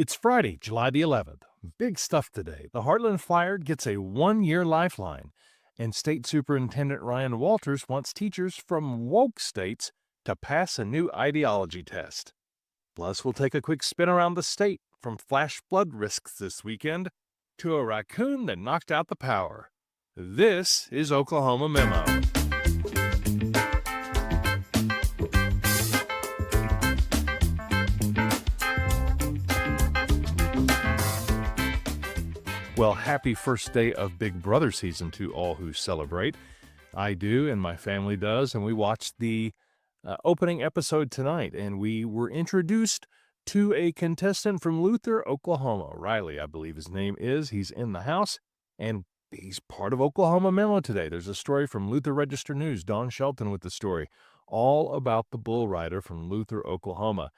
It's Friday, July the 11th. Big stuff today. The Heartland Flyer gets a one-year lifeline, and State Superintendent Ryan Walters wants teachers from woke states to pass a new ideology test. Plus, we'll take a quick spin around the state, from flash flood risks this weekend to a raccoon that knocked out the power. This is Oklahoma Memo. Well, happy first day of Big Brother season to all who celebrate. I do, and my family does, and we watched the opening episode tonight, and we were introduced to a contestant from Luther, Oklahoma. Riley, I believe his name is. He's in the house, and he's part of Oklahoma Memo today. There's a story from Luther Register News, Don Shelton with the story, all about the bull rider from Luther, Oklahoma.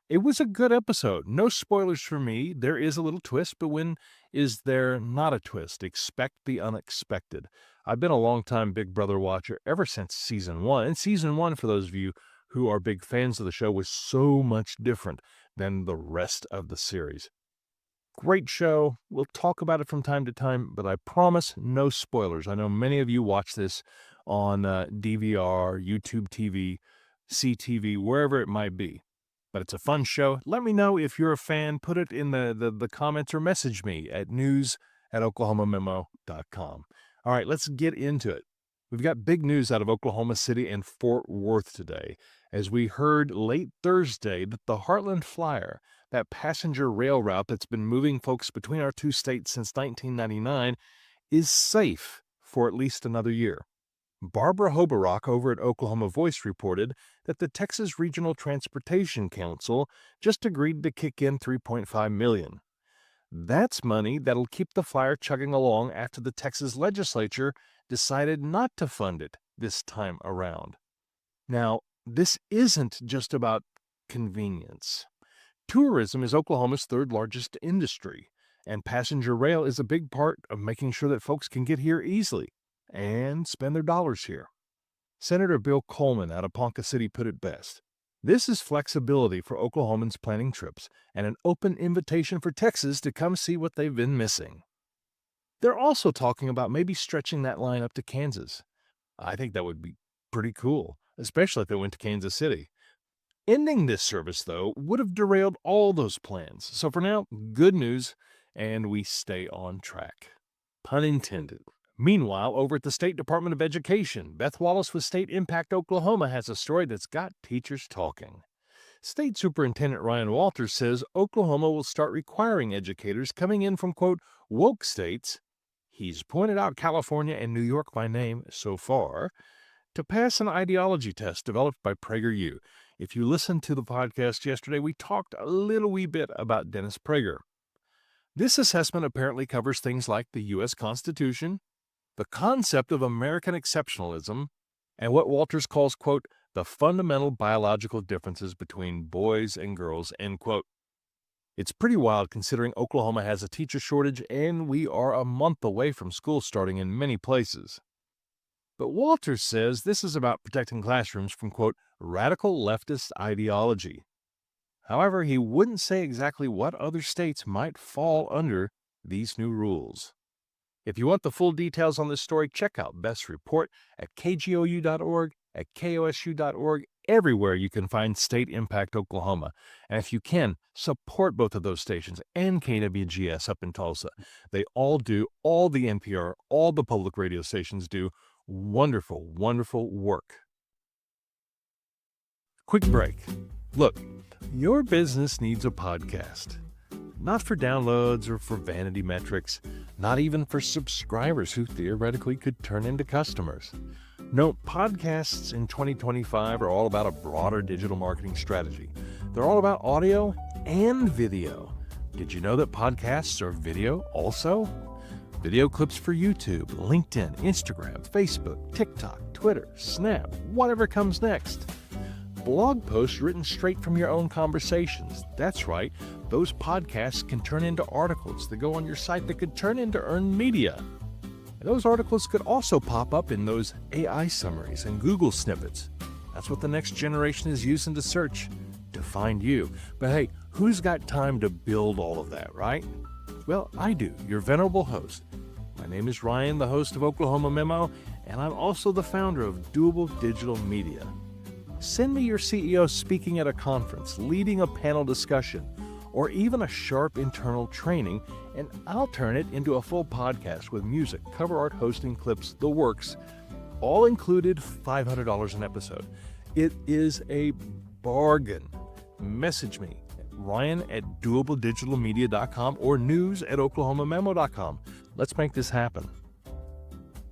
It was a good episode. No spoilers for me. There is a little twist, but when is there not a twist? Expect the unexpected. I've been a long-time Big Brother watcher ever since season one. And season one, for those of you who are big fans of the show, was so much different than the rest of the series. Great show. We'll talk about it from time to time, but I promise no spoilers. I know many of you watch this on DVR, YouTube TV, CTV, wherever it might be. But it's a fun show. Let me know if you're a fan. Put it in the comments or message me at news@oklahomamemo.com. All right, let's get into it. We've got big news out of Oklahoma City and Fort Worth today, as we heard late Thursday that the Heartland Flyer, that passenger rail route that's been moving folks between our two states since 1999, is safe for at least another year. Barbara Hoberock over at Oklahoma Voice reported that the Texas Regional Transportation Council just agreed to kick in $3.5 million. That's money that'll keep the flyer chugging along after the Texas legislature decided not to fund it this time around. Now, this isn't just about convenience. Tourism is Oklahoma's third largest industry, and passenger rail is a big part of making sure that folks can get here easily and spend their dollars here. Senator Bill Coleman out of Ponca City put it best. This is flexibility for Oklahomans planning trips and an open invitation for Texas to come see what they've been missing. They're also talking about maybe stretching that line up to Kansas. I think that would be pretty cool, especially if it went to Kansas City. Ending this service, though, would have derailed all those plans. So for now, good news, and we stay on track. Pun intended. Meanwhile, over at the State Department of Education, Beth Wallace with State Impact Oklahoma has a story that's got teachers talking. State Superintendent Ryan Walters says Oklahoma will start requiring educators coming in from, quote, woke states, he's pointed out California and New York by name so far, to pass an ideology test developed by PragerU. If you listened to the podcast yesterday, we talked a little wee bit about Dennis Prager. This assessment apparently covers things like the U.S. Constitution, the concept of American exceptionalism, and what Walters calls, quote, the fundamental biological differences between boys and girls, end quote. It's pretty wild considering Oklahoma has a teacher shortage and we are a month away from school starting in many places. But Walters says this is about protecting classrooms from, quote, radical leftist ideology. However, he wouldn't say exactly what other states might fall under these new rules. If you want the full details on this story, check out Beth's report at kgou.org, at kosu.org, everywhere you can find State Impact Oklahoma. And if you can, support both of those stations and KWGS up in Tulsa. They all do, all the NPR, all the public radio stations do wonderful, wonderful work. Quick break. Look, your business needs a podcast. Not for downloads or for vanity metrics, not even for subscribers who theoretically could turn into customers. No, podcasts in 2025 are all about a broader digital marketing strategy. They're all about audio and video. Did you know that podcasts are video also? Video clips for YouTube, LinkedIn, Instagram, Facebook, TikTok, Twitter, Snap, whatever comes next. Blog posts written straight from your own conversations. That's right, those podcasts can turn into articles that go on your site that could turn into earned media. And those articles could also pop up in those AI summaries and Google snippets. That's what the next generation is using to search, to find you. But hey, Who's got time to build all of that, right? Well, I do, your venerable host. My name is Ryan, the host of Oklahoma Memo, and I'm also the founder of Doable Digital Media. Send me your CEO speaking at a conference, leading a panel discussion, or even a sharp internal training, and I'll turn it into a full podcast with music, cover art, hosting, clips, the works, all included, $500 an episode. It is a bargain. Message me, Ryan at doabledigitalmedia.com or news@oklahomamemo.com. Let's make this happen.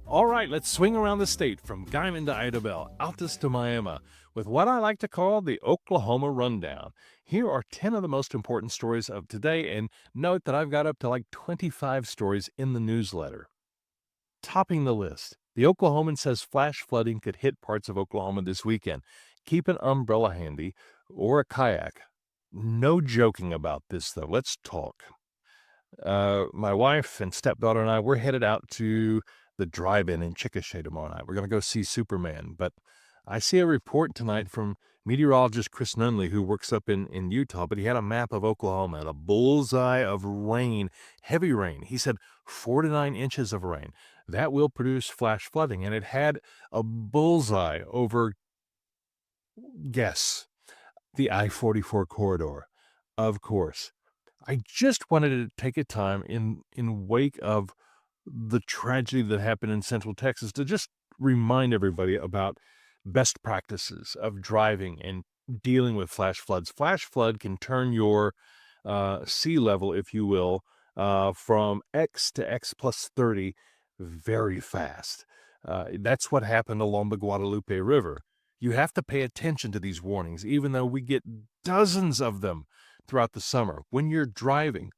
All right, let's swing around the state from Guymon to Idabel, Altus to Miami, with what I like to call the Oklahoma Rundown. Here are 10 of the most important stories of today, and note that I've got up to like 25 stories in the newsletter. Topping the list, the Oklahoman says flash flooding could hit parts of Oklahoma this weekend. Keep an umbrella handy or a kayak. No joking about this, though. Let's talk. My wife and stepdaughter and I, we're headed out to the drive-in in Chickasha tomorrow night. We're going to go see Superman. But I see a report tonight from meteorologist Chris Nunley, who works up in Utah, but he had a map of Oklahoma and a bullseye of rain, heavy rain. He said 4 to 9 inches of rain. That will produce flash flooding. And it had a bullseye over, guess, the I-44 corridor, of course. I just wanted to take a time in wake of the tragedy that happened in Central Texas to just remind everybody about best practices of driving and dealing with flash floods. Flash flood can turn your sea level, if you will, from X to X plus 30 very fast. That's what happened along the Guadalupe River. You have to pay attention to these warnings, even though we get dozens of them throughout the summer. When you're driving,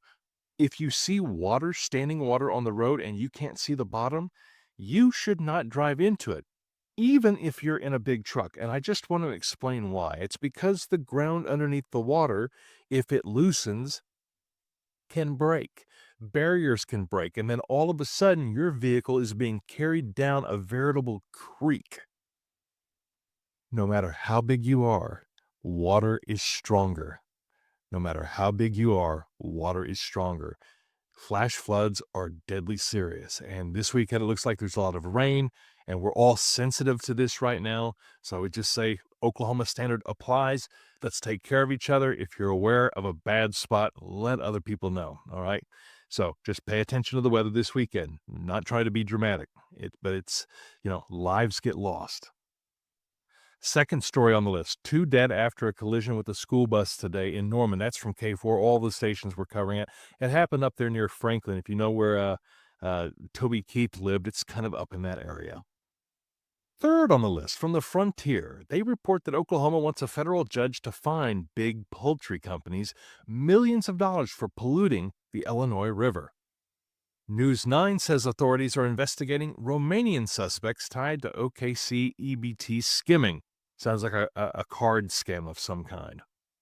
if you see water, standing water on the road, and you can't see the bottom, you should not drive into it, even if you're in a big truck. And I just want to explain why. It's because the ground underneath the water, if it loosens, can break. Barriers can break, and then all of a sudden, your vehicle is being carried down a veritable creek. No matter how big you are, water is stronger. No matter how big you are, water is stronger. Flash floods are deadly serious. And this weekend, it looks like there's a lot of rain, and we're all sensitive to this right now. So I would just say Oklahoma standard applies. Let's take care of each other. If you're aware of a bad spot, let other people know. All right. So just pay attention to the weather this weekend. Not trying to be dramatic, but it's, lives get lost. Second story on the list, 2 dead after a collision with a school bus today in Norman. That's from K4. All the stations were covering it. It happened up there near Franklin. If you know where Toby Keith lived, it's kind of up in that area. Third on the list, from the Frontier, they report that Oklahoma wants a federal judge to fine big poultry companies millions of dollars for polluting the Illinois River. News 9 says authorities are investigating Romanian suspects tied to OKC EBT skimming. Sounds like a card scam of some kind.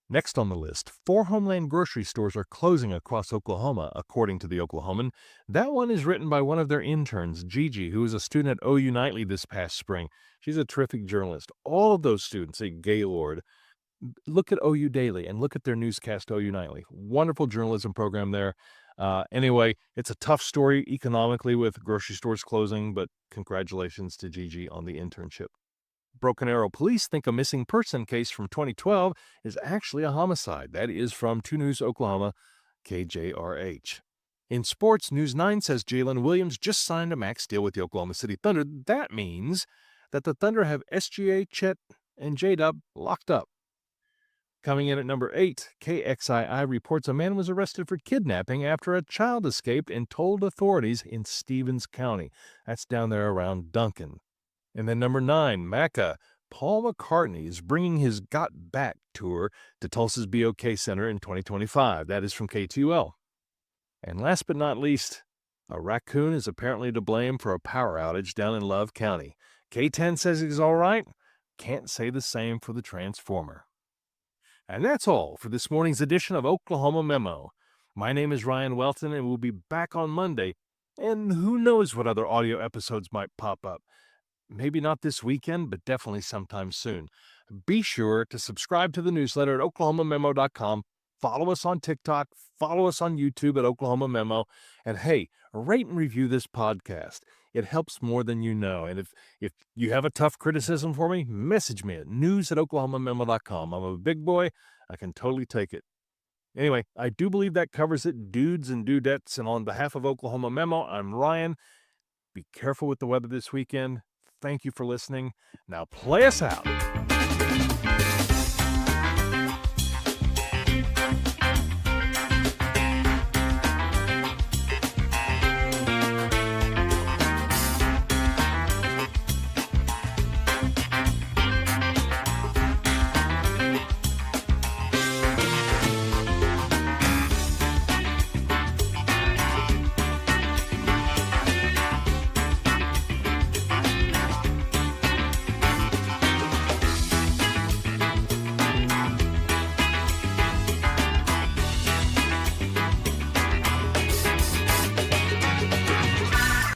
Next on the list, 4 Homeland grocery stores are closing across Oklahoma, according to the Oklahoman. That one is written by one of their interns, Gigi, who was a student at OU Nightly this past spring. She's a terrific journalist. All of those students at Gaylord, look at OU Daily and look at their newscast, OU Nightly. Wonderful journalism program there. Anyway, it's a tough story economically with grocery stores closing, but congratulations to Gigi on the internship. Broken Arrow police think a missing person case from 2012 is actually a homicide. That is from 2 News Oklahoma, KJRH. In sports, News 9 says Jalen Williams just signed a max deal with the Oklahoma City Thunder. That means that the Thunder have SGA, Chet, and J-Dub locked up. Coming in at number 8, KXII reports a man was arrested for kidnapping after a child escaped and told authorities in Stevens County. That's down there around Duncan. And then number 9, MACA. Paul McCartney is bringing his Got Back tour to Tulsa's BOK Center in 2025. That is from K2L. And last but not least, a raccoon is apparently to blame for a power outage down in Love County. K10 says he's all right. Can't say the same for the transformer. And that's all for this morning's edition of Oklahoma Memo. My name is Ryan Welton, and we'll be back on Monday. And who knows what other audio episodes might pop up. Maybe not this weekend, but definitely sometime soon. Be sure to subscribe to the newsletter at oklahomamemo.com follow us on TikTok, follow us on YouTube at Oklahoma Memo, and hey, rate and review this podcast. It helps more than you know. And if you have a tough criticism for me, message me at news@oklahomamemo.com. I'm a big boy. I can totally take it. Anyway, I do believe that covers it, dudes and dudettes. And on behalf of Oklahoma Memo, I'm Ryan. Be careful with the weather this weekend. Thank you for listening. Now play us out.